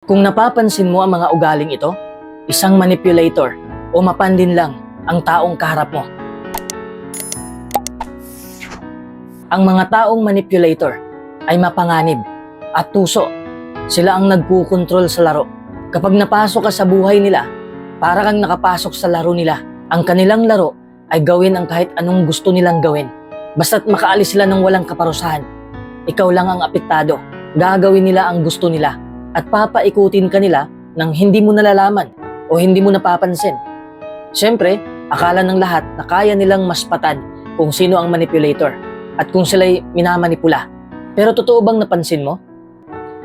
Kung napapansin mo ang mga ugaling ito, isang manipulator o mapandin lang ang taong kaharap mo. Ang mga taong manipulator ay mapanganib at tuso. Sila ang nagkukontrol sa laro. Kapag napasok ka sa buhay nila, para kang nakapasok sa laro nila. Ang kanilang laro ay gawin ang kahit anong gusto nilang gawin. Basta't makaalis sila ng walang kaparusahan. Ikaw lang ang apektado. Gagawin nila ang gusto nila at papaikutin ka nila nang hindi mo nalalaman o hindi mo napapansin. Siyempre, akala ng lahat na kaya nilang maspatan kung sino ang manipulator at kung sila'y minamanipula. Pero totoo bang napansin mo?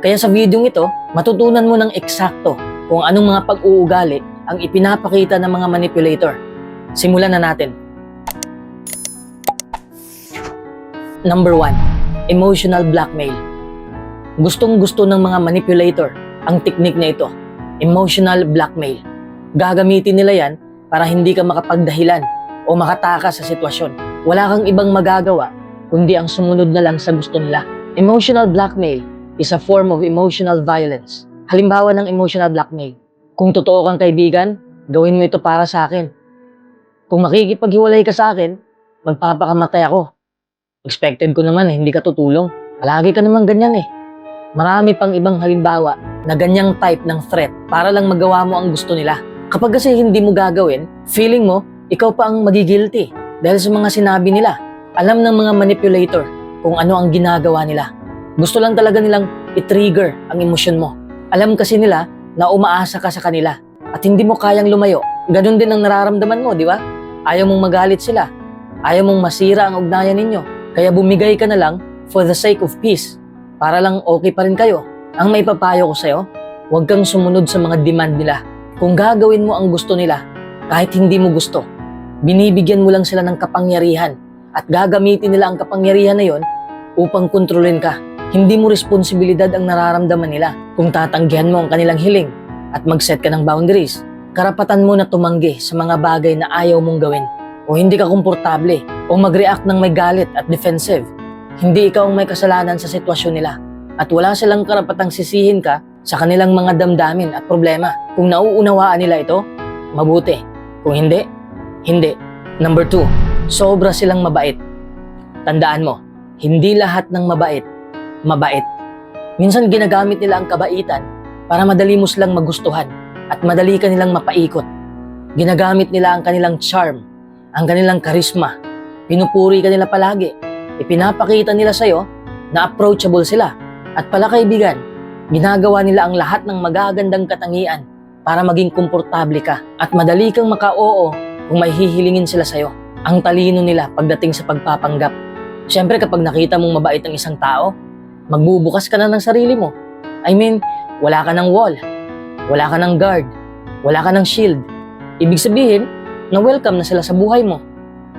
Kaya sa videong ito, matutunan mo ng eksakto kung anong mga pag-uugali ang ipinapakita ng mga manipulator. Simulan na natin. Number 1. Emotional blackmail. Gustong-gusto ng mga manipulator ang teknik na ito. Emotional blackmail. Gagamitin nila yan para hindi ka makapagdahilan o makatakas sa sitwasyon. Wala kang ibang magagawa kundi ang sumunod na lang sa gusto nila. Emotional blackmail is a form of emotional violence. Halimbawa ng emotional blackmail. Kung totoo kang kaibigan, gawin mo ito para sa akin. Kung makikipaghiwalay ka sa akin, magpapakamatay ako. Expected ko naman hindi ka tutulong. Palagi ka naman ganyan eh. Marami pang ibang halimbawa na ganyang type ng threat para lang magawa mo ang gusto nila. Kapag kasi hindi mo gagawin, feeling mo, ikaw pa ang magigilty dahil sa mga sinabi nila. Alam ng mga manipulator kung ano ang ginagawa nila. Gusto lang talaga nilang i-trigger ang emosyon mo. Alam kasi nila na umaasa ka sa kanila at hindi mo kayang lumayo. Ganun din ang nararamdaman mo, di ba? Ayaw mong magalit sila. Ayaw mong masira ang ugnayan ninyo. Kaya bumigay ka na lang for the sake of peace. Para lang okay pa rin kayo. Ang may papayo ko sa'yo, huwag kang sumunod sa mga demand nila. Kung gagawin mo ang gusto nila, kahit hindi mo gusto, binibigyan mo lang sila ng kapangyarihan at gagamitin nila ang kapangyarihan na yon upang kontrolin ka. Hindi mo responsibilidad ang nararamdaman nila. Kung tatanggihan mo ang kanilang hiling at mag-set ka ng boundaries, karapatan mo na tumanggi sa mga bagay na ayaw mong gawin o hindi ka komportable o mag-react ng may galit at defensive. Hindi ikaw ang may kasalanan sa sitwasyon nila at wala silang karapatang sisihin ka sa kanilang mga damdamin at problema. Kung nauunawaan nila ito, mabuti. Kung hindi, hindi. Number 2, sobra silang mabait. Tandaan mo, hindi lahat ng mabait. Minsan ginagamit nila ang kabaitan para madali mo silang magustuhan at madali ka nilang mapaikot. Ginagamit nila ang kanilang charm, ang kanilang charisma. Pinupuri ka nila palagi. Ipinapakita nila sa'yo na approachable sila. At pala kaibigan, ginagawa nila ang lahat ng magagandang katangian para maging komportable ka at madali kang maka-oo kung may hihilingin sila sa'yo. Ang talino nila pagdating sa pagpapanggap. Siyempre kapag nakita mong mabait ang isang tao, magbubukas ka na ng sarili mo. I mean, wala ka ng wall, wala ka ng guard, wala ka ng shield. Ibig sabihin na welcome na sila sa buhay mo.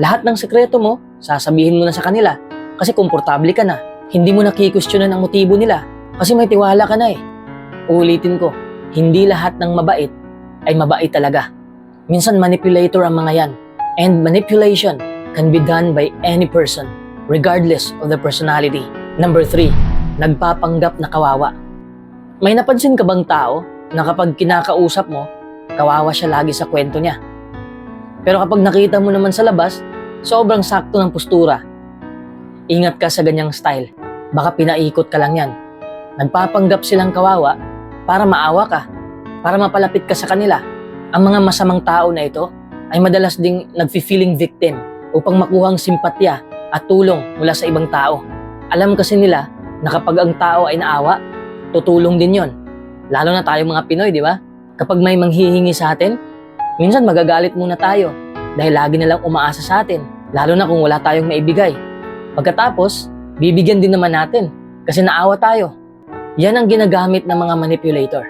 Lahat ng sekreto mo, sasabihin mo na sa kanila kasi komportable ka na. Hindi mo nakikwestiyonan ang motibo nila kasi may tiwala ka na eh. Uulitin ko, hindi lahat ng mabait ay mabait talaga. Minsan manipulator ang mga yan. And manipulation can be done by any person, regardless of the personality. Number 3, nagpapanggap na kawawa. May napansin ka bang tao na kapag kinakausap mo, kawawa siya lagi sa kwento niya? Pero kapag nakita mo naman sa labas, sobrang sakto ng postura. Ingat ka sa ganyang style. Baka pinaikot ka lang yan. Nagpapanggap silang kawawa para maawa ka, para mapalapit ka sa kanila. Ang mga masamang tao na ito ay madalas ding nagfi-feeling victim upang makuha ang simpatya at tulong mula sa ibang tao. Alam kasi nila na kapag ang tao ay naawa, tutulong din yon. Lalo na tayo mga Pinoy, di ba? Kapag may manghihingi sa atin, minsan magagalit muna tayo dahil lagi nilang umaasa sa atin, lalo na kung wala tayong maibigay. Pagkatapos, bibigyan din naman natin kasi naawa tayo. Yan ang ginagamit ng mga manipulator.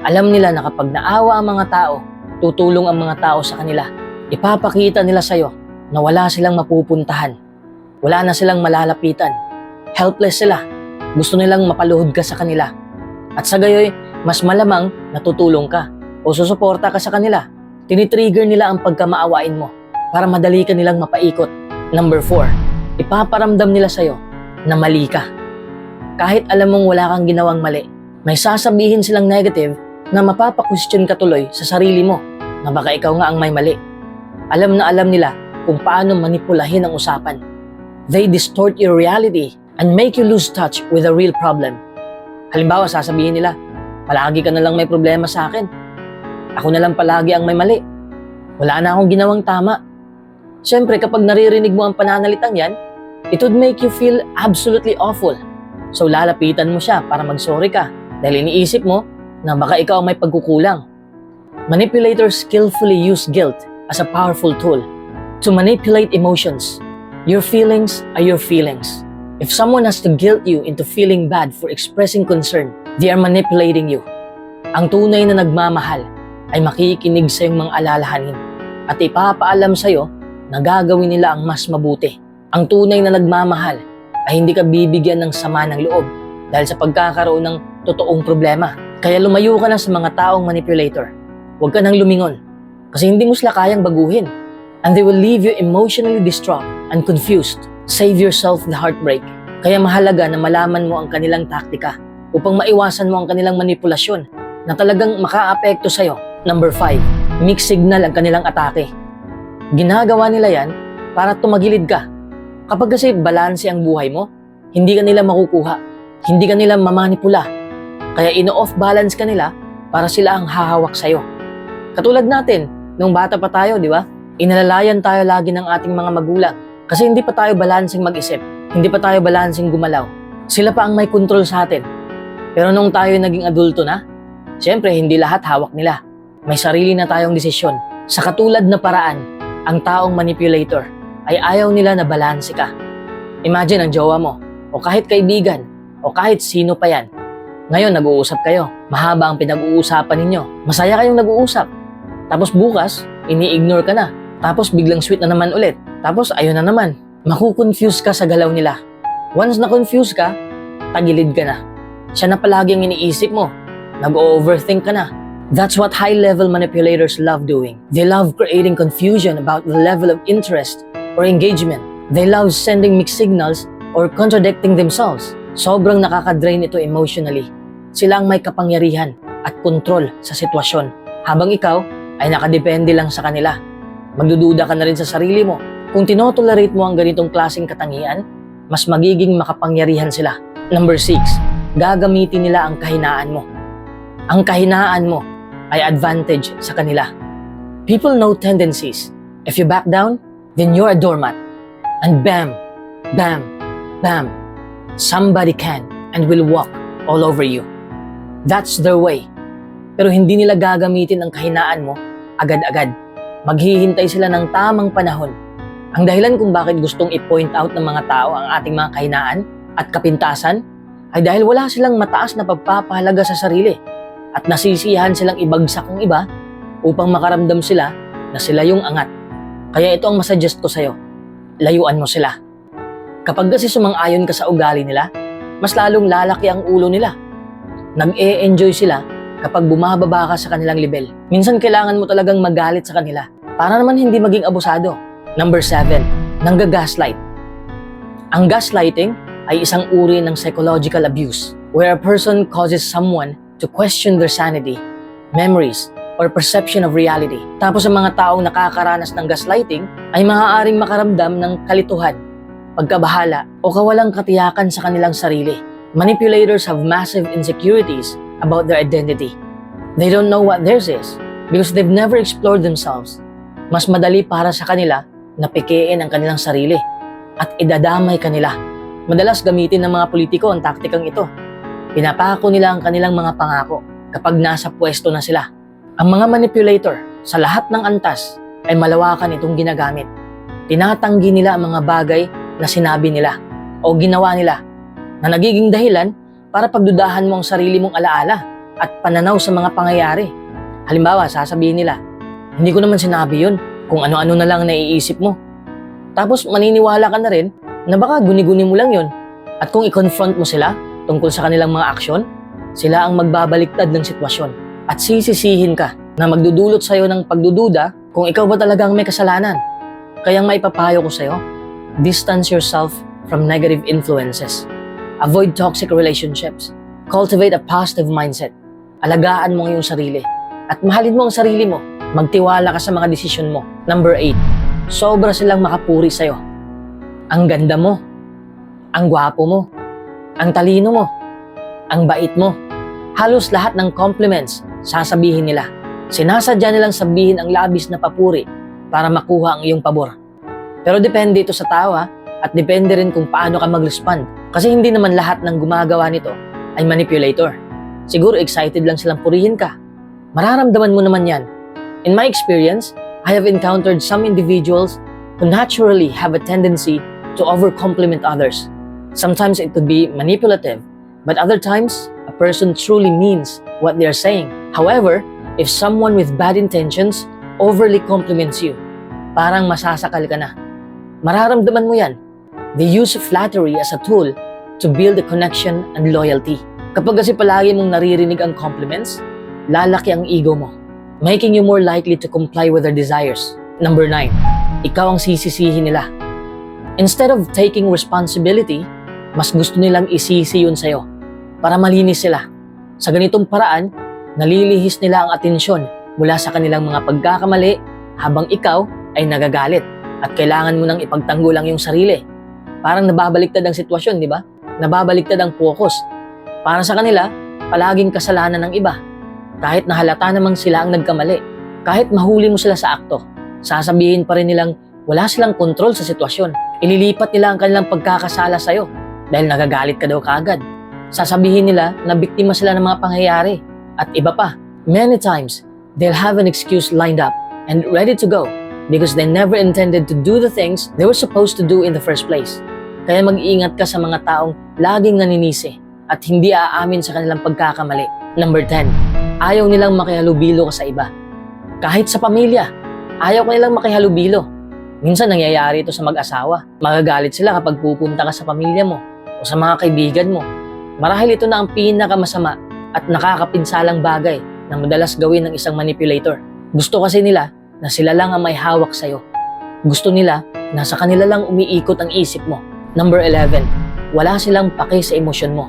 Alam nila na kapag naawa ang mga tao, tutulong ang mga tao sa kanila. Ipapakita nila sa'yo na wala silang mapupuntahan. Wala na silang malalapitan. Helpless sila. Gusto nilang mapaluhod ka sa kanila. At sa gayoy, mas malamang natutulong ka o susuporta ka sa kanila. Tinitrigger nila ang pagkamaawain mo para madali ka nilang mapaikot. Number 4, ipaparamdam nila sa'yo na mali ka. Kahit alam mong wala kang ginawang mali, May sasabihin silang negative na mapapa-question ka tuloy sa sarili mo na baka ikaw nga ang may mali. Alam na alam nila kung paano manipulahin ang usapan. They distort your reality and make you lose touch with the real problem. Halimbawa, sasabihin nila, palagi ka na lang may problema sa akin. Ako na lang palagi ang may mali. Wala na akong ginawang tama. Siyempre, kapag naririnig mo ang pananalitang yan, it would make you feel absolutely awful. So lalapitan mo siya para mag-sorry ka dahil iniisip mo na baka ikaw ang may pagkukulang. Manipulators skillfully use guilt as a powerful tool to manipulate emotions. Your feelings are your feelings. If someone has to guilt you into feeling bad for expressing concern, they are manipulating you. Ang tunay na nagmamahal ay makikinig sa iyong mga alalahanin at ipapaalam sa iyo na gagawin nila ang mas mabuti. Ang tunay na nagmamahal ay hindi ka bibigyan ng sama ng loob dahil sa pagkakaroon ng totoong problema. Kaya lumayo ka na sa mga taong manipulator. Huwag ka nang lumingon kasi hindi mo sila kayang baguhin. And they will leave you emotionally distraught and confused. Save yourself the heartbreak. Kaya mahalaga na malaman mo ang kanilang taktika upang maiwasan mo ang kanilang manipulasyon na talagang makaapekto sa'yo. Number 5, mixed signal ang kanilang atake. Ginagawa nila yan para tumagilid ka. Kapag kasi balanse ang buhay mo, hindi ka nila makukuha. Hindi ka nila mamanipula. Kaya ino-off balance ka nila para sila ang hahawak sa'yo. Katulad natin, nung bata pa tayo, di ba? Inalalayan tayo lagi ng ating mga magulang kasi hindi pa tayo balanseng mag-isip, hindi pa tayo balanseng gumalaw. Sila pa ang may control sa atin. Pero nung tayo naging adulto na, siyempre hindi lahat hawak nila. May sarili na tayong desisyon. Sa katulad na paraan, ang taong manipulator ay ayaw nila na balanse ka. Imagine ang jowa mo, o kahit kaibigan, o kahit sino pa yan. Ngayon nag-uusap kayo, mahaba ang pinag-uusapan ninyo, masaya kayong nag-uusap. Tapos bukas, ini-ignore ka na. Tapos biglang sweet na naman ulit. Tapos ayun na naman. Makukonfuse ka sa galaw nila. Once na-confuse ka, tagilid ka na. Siya na palagi ang iniisip mo. Nag-overthink ka na. That's what high-level manipulators love doing. They love creating confusion about the level of interest or engagement. They love sending mixed signals or contradicting themselves. Sobrang nakaka-drain ito emotionally. Sila ang may kapangyarihan at kontrol sa sitwasyon. Habang ikaw ay nakadepende lang sa kanila. Magdududa ka na rin sa sarili mo. Kung tinotolerate mo ang ganitong klaseng katangian, mas magiging makapangyarihan sila. Number 6, gagamitin nila ang kahinaan mo. Ang kahinaan mo ay advantage sa kanila. People know tendencies. If you back down, then you're a doormat. And bam, bam, bam, somebody can and will walk all over you. That's their way. Pero hindi nila gagamitin ang kahinaan mo agad-agad. Maghihintay sila ng tamang panahon. Ang dahilan kung bakit gustong i-point out ng mga tao ang ating mga kahinaan at kapintasan ay dahil wala silang mataas na pagpapahalaga sa sarili at nasisiyahan silang ibagsak ang iba upang makaramdam sila na sila yung angat. Kaya ito ang masuggest ko sa'yo, layuan mo sila. Kapag kasi sumang-ayon ka sa ugali nila, mas lalong lalaki ang ulo nila. Nag-e-enjoy sila kapag bumababa ka sa kanilang level. Minsan kailangan mo talagang magalit sa kanila para naman hindi maging abusado. Number 7, nanggagaslight. Ang gaslighting ay isang uri ng psychological abuse where a person causes someone to question their sanity, memories, or perception of reality. Tapos ang mga taong nakakaranas ng gaslighting ay maaaring makaramdam ng kalituhan, pagkabahala, o kawalang katiyakan sa kanilang sarili. Manipulators have massive insecurities about their identity. They don't know what theirs is because they've never explored themselves. Mas madali para sa kanila na pekein ang kanilang sarili at idadamay kanila. Madalas gamitin ng mga politiko ang taktikang ito. Pinapako nila ang kanilang mga pangako kapag nasa pwesto na sila. Ang mga manipulator sa lahat ng antas ay malawakan itong ginagamit. Tinatanggi nila ang mga bagay na sinabi nila o ginawa nila na nagiging dahilan para pagdudahan mo ang sarili mong alaala at pananaw sa mga pangyayari. Halimbawa, sasabihin nila, hindi ko naman sinabi yun, kung ano-ano na lang naiisip mo. Tapos maniniwala ka na rin na baka guni-guni mo lang yun. At kung i-confront mo sila tungkol sa kanilang mga aksyon, sila ang magbabaliktad ng sitwasyon. At sisisihin ka na magdudulot sa'yo ng pagdududa kung ikaw ba talagang may kasalanan. Kaya maipapayo ko sa'yo, distance yourself from negative influences. Avoid toxic relationships. Cultivate a positive mindset. Alagaan mo ang iyong sarili. At mahalin mo ang sarili mo. Magtiwala ka sa mga desisyon mo. Number 8. Sobra silang makapuri sa'yo. Ang ganda mo. Ang gwapo mo. Ang talino mo. Ang bait mo. Halos lahat ng compliments sasabihin nila. Sinasadya nilang sabihin ang labis na papuri para makuha ang iyong pabor. Pero depende ito sa tao at depende rin kung paano ka mag-respond. Kasi hindi naman lahat ng gumagawa nito ay manipulator. Siguro excited lang silang purihin ka. Mararamdaman mo naman yan. In my experience, I have encountered some individuals who naturally have a tendency to over-compliment others. Sometimes it could be manipulative, but other times, a person truly means what they are saying. However, if someone with bad intentions overly compliments you, parang masasakal ka na. Mararamdaman mo yan. They use flattery as a tool to build a connection and loyalty. Kapag kasi palagi mong naririnig ang compliments, lalaki ang ego mo, making you more likely to comply with their desires. Number 9, ikaw ang sisisihin nila. Instead of taking responsibility, mas gusto nilang isisi yun sa'yo para malinis sila. Sa ganitong paraan, nalilihis nila ang atensyon mula sa kanilang mga pagkakamali habang ikaw ay nagagalit at kailangan mo nang ipagtanggol ang iyong sarili. Parang nababaliktad ang sitwasyon, di ba? Nababaliktad ang focus. Para sa kanila, palaging kasalanan ng iba. Kahit nahalata namang sila ang nagkamali, kahit mahuli mo sila sa akto, sasabihin pa rin nilang wala silang kontrol sa sitwasyon. Ililipat nila ang kanilang pagkakasala sa'yo dahil nagagalit ka daw kaagad. Sasabihin nila na biktima sila ng mga pangyayari. At iba pa, many times, they'll have an excuse lined up and ready to go because they never intended to do the things they were supposed to do in the first place. Kaya mag-iingat ka sa mga taong laging naninisi at hindi aamin sa kanilang pagkakamali. Number 10, ayaw nilang makihalubilo ka sa iba. Kahit sa pamilya, ayaw ka nilang makihalubilo. Minsan nangyayari ito sa mag-asawa. Magagalit sila kapag pupunta ka sa pamilya mo o sa mga kaibigan mo. Marahil ito na ang pinakamasama at nakakapinsalang bagay na madalas gawin ng isang manipulator. Gusto kasi nila na sila lang ang may hawak sa'yo. Gusto nila na sa kanila lang umiikot ang isip mo. Number 11, wala silang pake sa emosyon mo.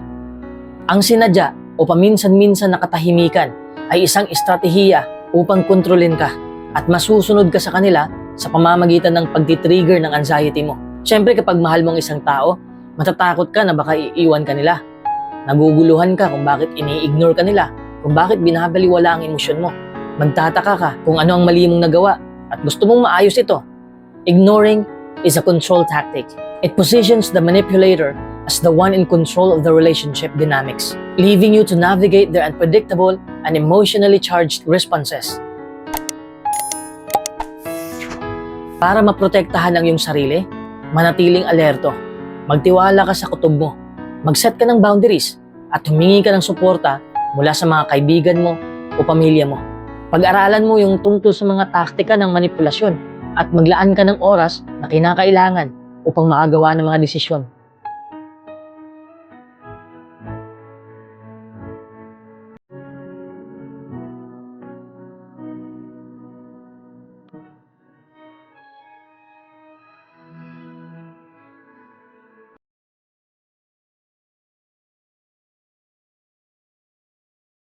Ang sinadya o paminsan-minsan na katahimikan ay isang estratehiya upang kontrolin ka at masusunod ka sa kanila sa pamamagitan ng pagtitrigger ng anxiety mo. Siyempre kapag mahal mong isang tao, matatakot ka na baka iiwan ka nila. Naguguluhan ka kung bakit ini-ignore ka nila, kung bakit binabaliwala ang emosyon mo. Magtataka ka kung ano ang mali mong nagawa at gusto mong maayos ito. Ignoring is a control tactic. It positions the manipulator as the one in control of the relationship dynamics, leaving you to navigate their unpredictable and emotionally charged responses. Para maprotektahan ang iyong sarili, manatiling alerto. Magtiwala ka sa kutob mo. Mag-set ka ng boundaries at humingi ka ng suporta mula sa mga kaibigan mo o pamilya mo. Pag-aralan mo yung tungkol sa mga taktika ng manipulasyon at maglaan ka ng oras na kinakailangan upang makagawa ng mga desisyon.